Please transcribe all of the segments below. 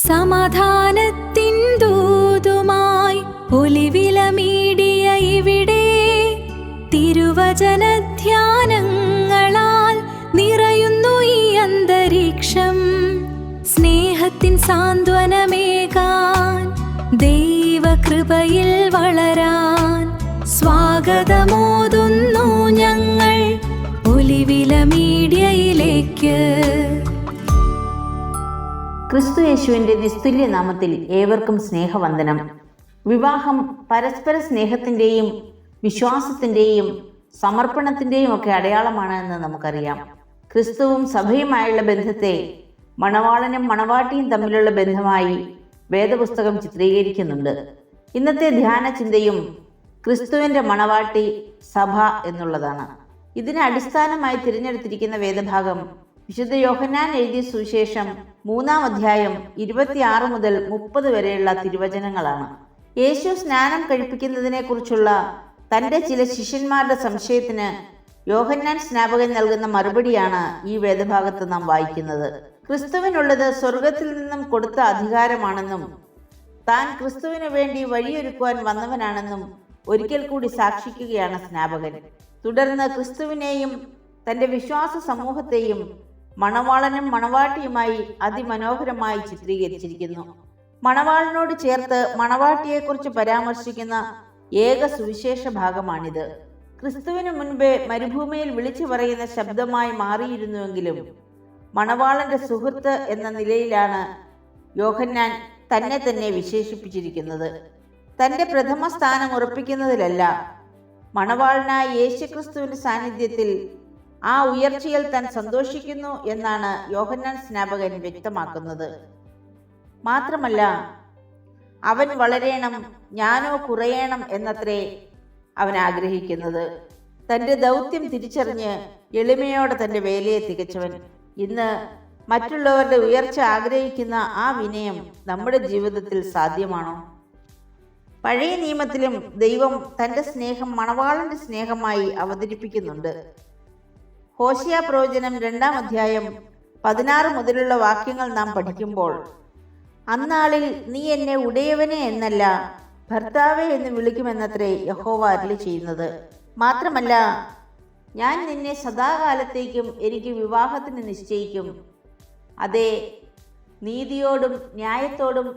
സമാധാനത്തിൻ ദൂതുമായി ഒലിവിലമീടിയ ഇവിടെ തിരുവചനധ്യാനങ്ങളാൽ നിറയുന്നു ഈ അന്തരീക്ഷം. സ്നേഹത്തിൻ സാന്ത്വനമേകാൻ, ദൈവകൃപയിൽ വളരാൻ സ്വാഗതമോതുന്നു ഞങ്ങൾ ഒലിവില മീഡിയയിലേക്ക്. ക്രിസ്തു യേശുവിൻ്റെ നിസ്തുല്യ നാമത്തിൽ ഏവർക്കും സ്നേഹവന്ദനം. വിവാഹം പരസ്പര സ്നേഹത്തിൻ്റെയും വിശ്വാസത്തിൻ്റെയും സമർപ്പണത്തിൻ്റെയും ഒക്കെ അടയാളമാണ് എന്ന് നമുക്കറിയാം. ക്രിസ്തുവും സഭയുമായുള്ള ബന്ധത്തെ മണവാളനും മണവാട്ടിയും തമ്മിലുള്ള ബന്ധമായി വേദപുസ്തകം ചിത്രീകരിക്കുന്നുണ്ട്. ഇന്നത്തെ ധ്യാന ചിന്തയും ക്രിസ്തുവിൻ്റെ മണവാട്ടി സഭ എന്നുള്ളതാണ്. ഇതിനെ അടിസ്ഥാനമായി തിരഞ്ഞെടുത്തിരിക്കുന്ന വേദഭാഗം വിശുദ്ധ യോഹന്നാൻ എഴുതിയ സുവിശേഷം 3-ാം അധ്യായം 26 മുതൽ 30 വരെയുള്ള തിരുവചനങ്ങളാണ്. യേശു സ്നാനം കഴിപ്പിക്കുന്നതിനെ കുറിച്ചുള്ള തൻ്റെ ചില ശിഷ്യന്മാരുടെ സംശയത്തിന് യോഹന്നാൻ സ്നാപകൻ നൽകുന്ന മറുപടിയാണ് ഈ വേദഭാഗത്ത് നാം വായിക്കുന്നത്. ക്രിസ്തുവിനുള്ളത് സ്വർഗത്തിൽ നിന്നും കൊടുത്ത അധികാരമാണെന്നും താൻ ക്രിസ്തുവിന് വേണ്ടി വഴിയൊരുക്കുവാൻ വന്നവനാണെന്നും ഒരിക്കൽ കൂടി സാക്ഷിക്കുകയാണ് സ്നാപകൻ. തുടർന്ന് ക്രിസ്തുവിനെയും തൻ്റെ വിശ്വാസ സമൂഹത്തെയും മണവാളനും മണവാട്ടിയുമായി അതിമനോഹരമായി ചിത്രീകരിച്ചിരിക്കുന്നു. മണവാളനോട് ചേർത്ത് മണവാട്ടിയെക്കുറിച്ച് പരാമർശിക്കുന്ന ഏക സുവിശേഷ ഭാഗമാണിത്. ക്രിസ്തുവിന് മുൻപേ മരുഭൂമിയിൽ വിളിച്ചു പറയുന്ന ശബ്ദമായി മാറിയിരുന്നുവെങ്കിലും മണവാളന്റെ സുഹൃത്ത് എന്ന നിലയിലാണ് യോഹന്നാൻ തന്നെ തന്നെ വിശേഷിപ്പിച്ചിരിക്കുന്നത്. തൻ്റെ പ്രഥമ സ്ഥാനം ഉറപ്പിക്കുന്നതിലല്ല, മണവാളനായ യേശുക്രിസ്തുവിന്റെ സാന്നിധ്യത്തിൽ ആ ഉയർച്ചയിൽ താൻ സന്തോഷിക്കുന്നു എന്നാണ് യോഹന്നാൻ സ്നാപകൻ വ്യക്തമാക്കുന്നത്. മാത്രമല്ല, അവൻ വളരേണം, ഞാനോ കുറയണം എന്നത്രേ അവൻ ആഗ്രഹിക്കുന്നത്. തൻ്റെ ദൗത്യം തിരിച്ചറിഞ്ഞ് എളിമയോടെ തൻ്റെ വേലയെ തികച്ചവൻ. ഇന്ന് മറ്റുള്ളവരുടെ ഉയർച്ച ആഗ്രഹിക്കുന്ന ആ വിനയം നമ്മുടെ ജീവിതത്തിൽ സാധ്യമാണോ? പഴയ നിയമത്തിലും ദൈവം തൻ്റെ സ്നേഹം മണവാളന്റെ സ്നേഹമായി അവതരിപ്പിക്കുന്നുണ്ട്. ഹോശിയ പ്രവചനം 2-ാം അധ്യായം 16 മുതലുള്ള വാക്യങ്ങൾ നാം പഠിക്കുമ്പോൾ, അന്നാളിൽ നീ എന്നെ ഉടയവനെ എന്നല്ല ഭർത്താവേ എന്ന് വിളിക്കുമെന്നത്രേ യഹോവ അരുളി ചെയ്യുന്നത്. മാത്രമല്ല, ഞാൻ നിന്നെ സദാകാലത്തേക്കും എനിക്ക് വിവാഹത്തിന് നിശ്ചയിക്കും. അതെ, നീതിയോടും ന്യായത്തോടും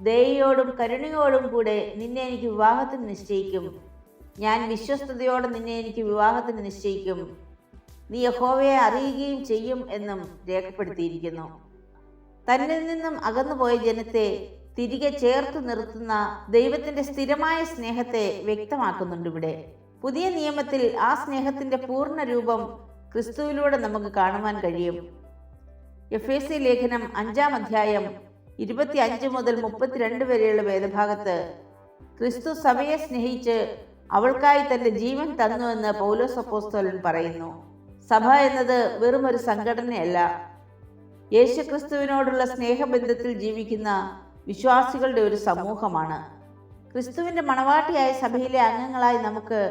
ദയയോടും കരുണയോടും കൂടെ നിന്നെ എനിക്ക് വിവാഹത്തിന് നിശ്ചയിക്കും. ഞാൻ വിശ്വസ്തയോടെ നിന്നെ എനിക്ക് വിവാഹത്തിന് നിശ്ചയിക്കും. നീ യഹോവയെ അറിയുകയും ചെയ്യും എന്നും രേഖപ്പെടുത്തിയിരിക്കുന്നു. തന്നിൽ നിന്നും അകന്നുപോയ ജനത്തെ തിരികെ ചേർത്ത് നിർത്തുന്ന ദൈവത്തിന്റെ സ്ഥിരമായ സ്നേഹത്തെ വ്യക്തമാക്കുന്നുണ്ട് ഇവിടെ. പുതിയ നിയമത്തിൽ ആ സ്നേഹത്തിന്റെ പൂർണ്ണ രൂപം ക്രിസ്തുവിലൂടെ നമുക്ക് കാണുവാൻ കഴിയും. എഫേസ്യ ലേഖനം 5-ാം അധ്യായം 25 മുതൽ 32 വരെയുള്ള വേദഭാഗത്ത് ക്രിസ്തു സഭയെ സ്നേഹിച്ച് അവൾക്കായി തന്റെ ജീവൻ തന്നുവെന്ന് പൗലോസ് അപ്പോസ്തലൻ പറയുന്നു. സഭ എന്നത് വെറും ഒരു സംഘടനയല്ല, യേശുക്രിസ്തുവിനോടുള്ള സ്നേഹബന്ധത്തിൽ ജീവിക്കുന്ന വിശ്വാസികളുടെ ഒരു സമൂഹമാണ്. ക്രിസ്തുവിന്റെ മണവാട്ടിയായ സഭയിലെ അംഗങ്ങളായി നമുക്ക്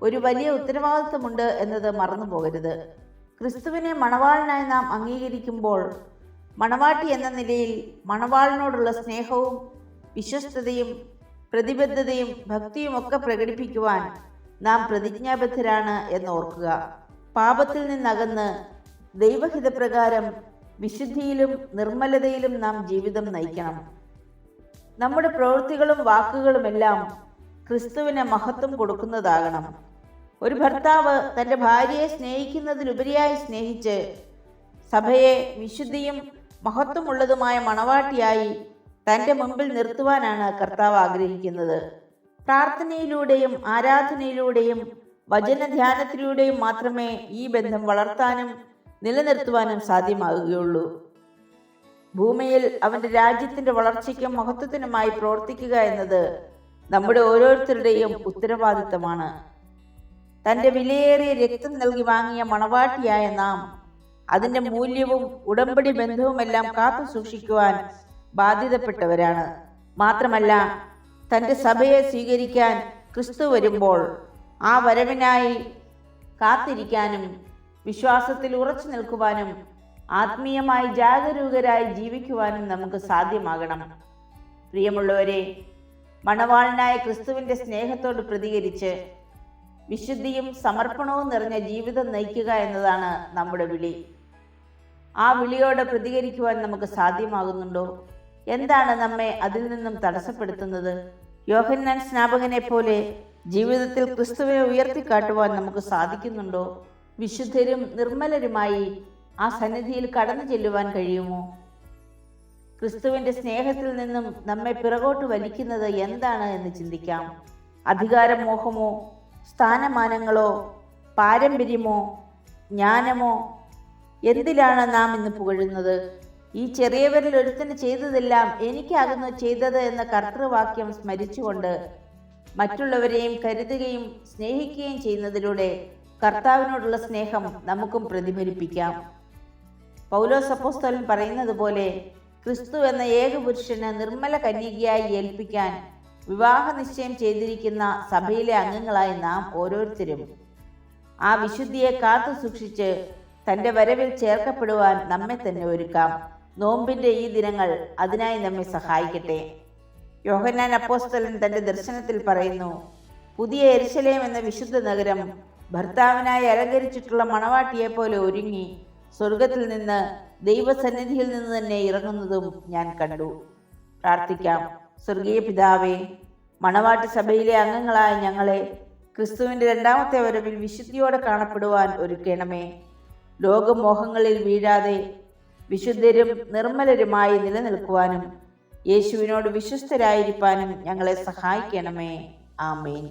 ഒരു വലിയ ഉത്തരവാദിത്വമുണ്ട് എന്നത് മറന്നു പോകരുത്. ക്രിസ്തുവിനെ മണവാളനായി നാം അംഗീകരിക്കുമ്പോൾ മണവാട്ടി എന്ന നിലയിൽ മണവാളനോടുള്ള സ്നേഹവും വിശ്വസ്തതയും പ്രതിബദ്ധതയും ഭക്തിയും ഒക്കെ പ്രകടിപ്പിക്കുവാൻ നാം പ്രതിജ്ഞാബദ്ധരാണ് എന്നോർക്കുക. പാപത്തിൽ നിന്നകന്ന് ദൈവഹിതപ്രകാരം വിശുദ്ധിയിലും നിർമ്മലതയിലും നാം ജീവിതം നയിക്കണം. നമ്മുടെ പ്രവൃത്തികളും വാക്കുകളുമെല്ലാം ക്രിസ്തുവിന് മഹത്വം കൊടുക്കുന്നതാകണം. ഒരു ഭർത്താവ് തൻ്റെ ഭാര്യയെ സ്നേഹിക്കുന്നതിലുപരിയായി സ്നേഹിച്ച് സഭയെ വിശുദ്ധിയും മഹത്വമുള്ളതുമായ മണവാട്ടിയായി തൻ്റെ മുമ്പിൽ നിർത്തുവാനാണ് കർത്താവ് ആഗ്രഹിക്കുന്നത്. പ്രാർത്ഥനയിലൂടെയും ആരാധനയിലൂടെയും വചനധ്യാനത്തിലൂടെയും മാത്രമേ ഈ ബന്ധം വളർത്താനും നിലനിർത്തുവാനും സാധ്യമാകുകയുള്ളൂ. ഭൂമിയിൽ അവൻ്റെ രാജ്യത്തിൻ്റെ വളർച്ചയ്ക്കും മഹത്വത്തിനുമായി പ്രവർത്തിക്കുക എന്നത് നമ്മുടെ ഓരോരുത്തരുടെയും ഉത്തരവാദിത്തമാണ്. തൻ്റെ വിലയേറിയ രക്തം നൽകി വാങ്ങിയ മണവാട്ടിയായ നാം അതിൻ്റെ മൂല്യവും ഉടമ്പടി ബന്ധവുമെല്ലാം കാത്തു സൂക്ഷിക്കുവാൻ ബാധ്യതപ്പെട്ടവരാണ്. മാത്രമല്ല, തൻ്റെ സഭയെ സ്വീകരിക്കാൻ ക്രിസ്തു വരുമ്പോൾ ആ വരവിനായി കാത്തിരിക്കാനും വിശ്വാസത്തിൽ ഉറച്ചു നിൽക്കുവാനും ആത്മീയമായി ജാഗരൂകരായി ജീവിക്കുവാനും നമുക്ക് സാധ്യമാകണം. പ്രിയമുള്ളവരെ, മണവാളനായ ക്രിസ്തുവിൻ്റെ സ്നേഹത്തോട് പ്രതികരിച്ച് വിശുദ്ധിയും സമർപ്പണവും നിറഞ്ഞ ജീവിതം നയിക്കുക എന്നതാണ് നമ്മുടെ വിളി. ആ വിളിയോട് പ്രതികരിക്കുവാൻ നമുക്ക് സാധ്യമാകുന്നുണ്ടോ? എന്താണ് നമ്മെ അതിൽ നിന്നും തടസ്സപ്പെടുത്തുന്നത്? യോഹന്നാൻ സ്നാപകനെ പോലെ ജീവിതത്തിൽ ക്രിസ്തുവിനെ ഉയർത്തിക്കാട്ടുവാൻ നമുക്ക് സാധിക്കുന്നുണ്ടോ? വിശുദ്ധരും നിർമ്മലരുമായി ആ സന്നിധിയിൽ കടന്നു ചെല്ലുവാൻ കഴിയുമോ? ക്രിസ്തുവിൻ്റെ സ്നേഹത്തിൽ നിന്നും നമ്മെ പിറകോട്ട് വലിക്കുന്നത് എന്താണ് എന്ന് ചിന്തിക്കാം. അധികാരമോഹമോ, സ്ഥാനമാനങ്ങളോ, പാരമ്പര്യമോ, ജ്ഞാനമോ? എന്തിലാണ് നാം ഇന്ന് പുകഴുന്നത്? ഈ ചെറിയവരിൽ ഒരുത്തന് ചെയ്തതെല്ലാം എനിക്കാകുന്നു ചെയ്തത് എന്ന കർത്തൃവാക്യം സ്മരിച്ചുകൊണ്ട് മറ്റുള്ളവരെയും കരുതുകയും സ്നേഹിക്കുകയും ചെയ്യുന്നതിലൂടെ കർത്താവിനോടുള്ള സ്നേഹം നമുക്കും പ്രതിഫലിപ്പിക്കാം. പൗലോസ് അപ്പോസ്തലൻ പറയുന്നത് പോലെ ക്രിസ്തു എന്ന ഏകപുരുഷന് നിർമ്മല കന്യകയായി ഏൽപ്പിക്കാൻ വിവാഹ നിശ്ചയം ചെയ്തിരിക്കുന്ന സഭയിലെ അംഗങ്ങളായി നാം ഓരോരുത്തരും ആ വിശുദ്ധിയെ കാത്തു സൂക്ഷിച്ച് തൻ്റെ വരവിൽ ചേർക്കപ്പെടുവാൻ നമ്മെ തന്നെ ഒരുക്കാം. നോമ്പിൻ്റെ ഈ ദിനങ്ങൾ അതിനായി നമ്മെ സഹായിക്കട്ടെ. യോഹന്നാൻ അപ്പോസ്തലൻ തൻ്റെ ദർശനത്തിൽ പറയുന്നു, പുതിയ യെരുശലേം എന്ന വിശുദ്ധ നഗരം ഭർത്താവിനായി അലങ്കരിച്ചിട്ടുള്ള മണവാട്ടിയെ പോലെ ഒരുങ്ങി സ്വർഗത്തിൽ നിന്ന് ദൈവസന്നിധിയിൽ നിന്ന് തന്നെ ഇറങ്ങുന്നതും ഞാൻ കണ്ടു. പ്രാർത്ഥിക്കാം. സ്വർഗീയ പിതാവേ, മണവാട്ടി സഭയിലെ അംഗങ്ങളായ ഞങ്ങളെ ക്രിസ്തുവിൻ്റെ രണ്ടാമത്തെ വരവിൽ വിശുദ്ധിയോടെ കാണപ്പെടുവാൻ ഒരുക്കണമേ. ലോകമോഹങ്ങളിൽ വീഴാതെ വിശുദ്ധരും നിർമ്മലരുമായി നിലനിൽക്കുവാനും യേശുവിനോട് വിശ്വസ്തരായിരിക്കാനും ഞങ്ങളെ സഹായിക്കണമേ. ആമേൻ.